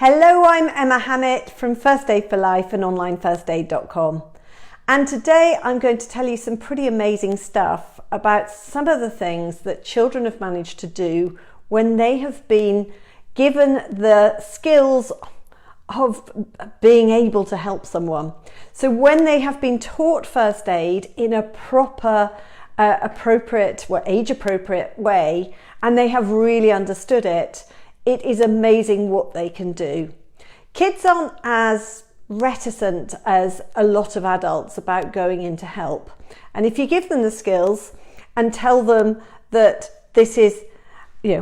Hello, I'm Emma Hammett from First Aid for Life and onlinefirstaid.com. And today I'm going to tell you some pretty amazing stuff about some of the things that children have managed to do when they have been given the skills of being able to help someone. So when they have been taught first aid in a proper, age-appropriate way, and they have really understood it, it is amazing what they can do. Kids aren't as reticent as a lot of adults about going in to help. And if you give them the skills and tell them that this is,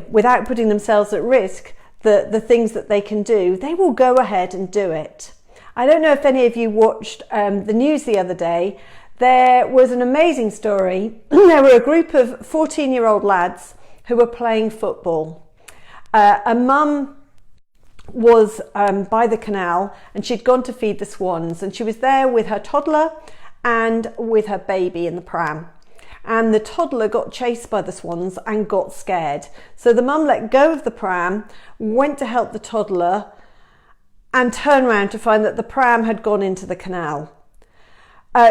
without putting themselves at risk, the things that they can do, they will go ahead and do it. I don't know if any of you watched the news the other day. There was an amazing story. There were a group of 14-year-old lads who were playing football. A mum was by the canal and she'd gone to feed the swans, and she was there with her toddler and with her baby in the pram. And the toddler got chased by the swans and got scared. So the mum let go of the pram, went to help the toddler, and turned around to find that the pram had gone into the canal.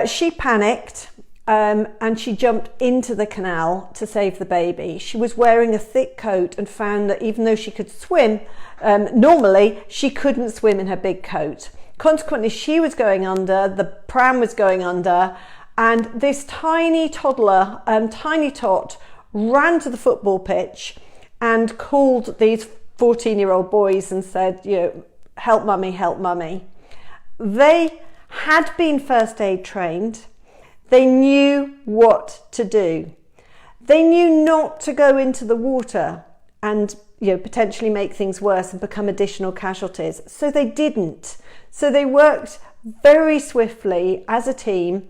She panicked. And she jumped into the canal to save the baby. She was wearing a thick coat and found that even though she could swim, normally she couldn't swim in her big coat. Consequently, she was going under, the pram was going under, and this tiny toddler, tiny tot, ran to the football pitch and called these 14-year-old boys and said, help mummy, help mummy. They had been first aid trained. They knew what to do. They knew not to go into the water and potentially make things worse and become additional casualties. So they didn't. So they worked very swiftly as a team,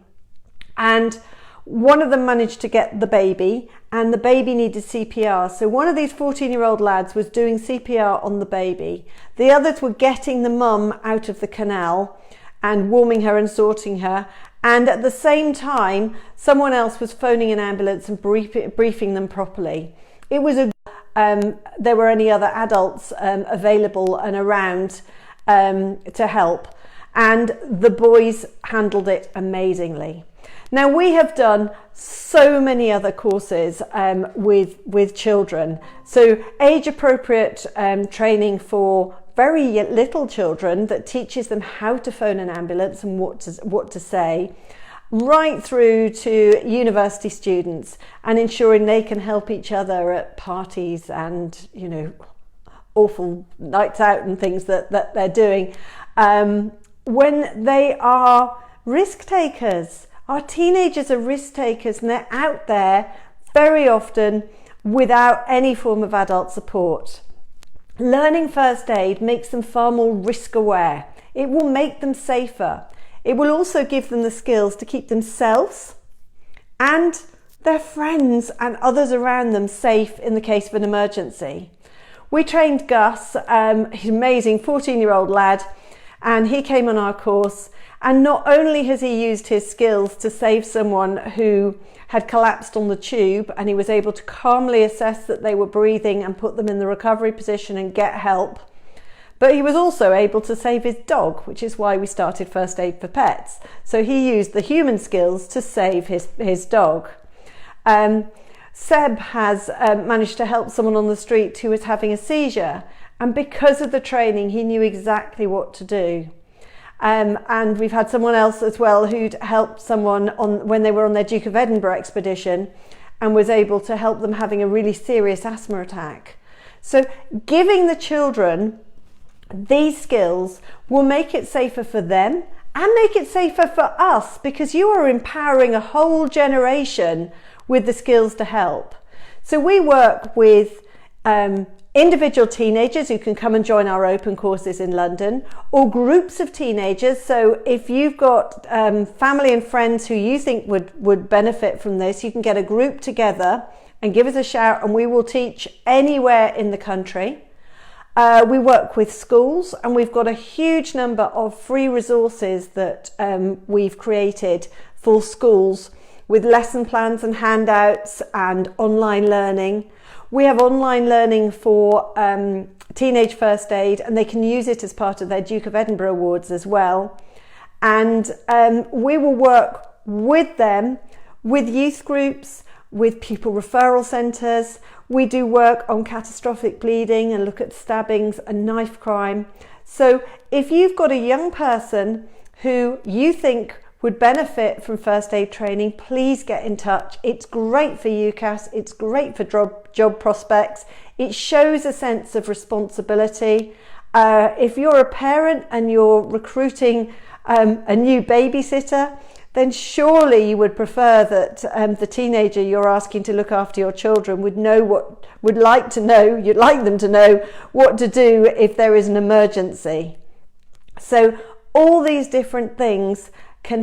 and one of them managed to get the baby, and the baby needed CPR. So one of these 14-year-old lads was doing CPR on the baby. The others were getting the mum out of the canal and warming her and sorting her. And at the same time, someone else was phoning an ambulance and briefing them properly. It was there were any other adults available and around to help, and the boys handled it amazingly. Now, we have done so many other courses with children. So age-appropriate training for very little children that teaches them how to phone an ambulance and what to say, right through to university students and ensuring they can help each other at parties and awful nights out and things that they're doing when they are risk takers. Our teenagers are risk takers, and they're out there very often without any form of adult support. Learning first aid makes them far more risk aware. It will make them safer. It will also give them the skills to keep themselves and their friends and others around them safe in the case of an emergency. We trained Gus, he's an amazing 14-year-old lad, and he came on our course, and not only has he used his skills to save someone who had collapsed on the tube, and he was able to calmly assess that they were breathing and put them in the recovery position and get help, but he was also able to save his dog, which is why we started First Aid for Pets. So he used the human skills to save his dog. Seb has managed to help someone on the street who was having a seizure, and because of the training, he knew exactly what to do. And we've had someone else as well who'd helped someone when they were on their Duke of Edinburgh expedition and was able to help them having a really serious asthma attack. So giving the children these skills will make it safer for them and make it safer for us, because you are empowering a whole generation with the skills to help. So we work with individual teenagers who can come and join our open courses in London, or groups of teenagers. So if you've got family and friends who you think would benefit from this, you can get a group together and give us a shout, and we will teach anywhere in the country. We work with schools, and we've got a huge number of free resources that we've created for schools with lesson plans and handouts and online learning. We have online learning for teenage first aid, and they can use it as part of their Duke of Edinburgh Awards as well. And we will work with them, with youth groups, with pupil referral centres. We do work on catastrophic bleeding and look at stabbings and knife crime. So if you've got a young person who you think would benefit from first aid training, please get in touch. It's great for UCAS, it's great for job prospects. It shows a sense of responsibility. If you're a parent and you're recruiting a new babysitter, then surely you would prefer that the teenager you're asking to look after your children you'd like them to know what to do if there is an emergency. So all these different things can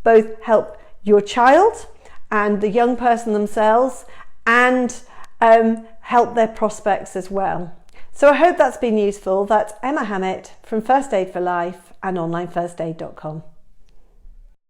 both help your child and the young person themselves, and help their prospects as well. So I hope that's been useful. That's Emma Hammett from First Aid for Life and onlinefirstaid.com.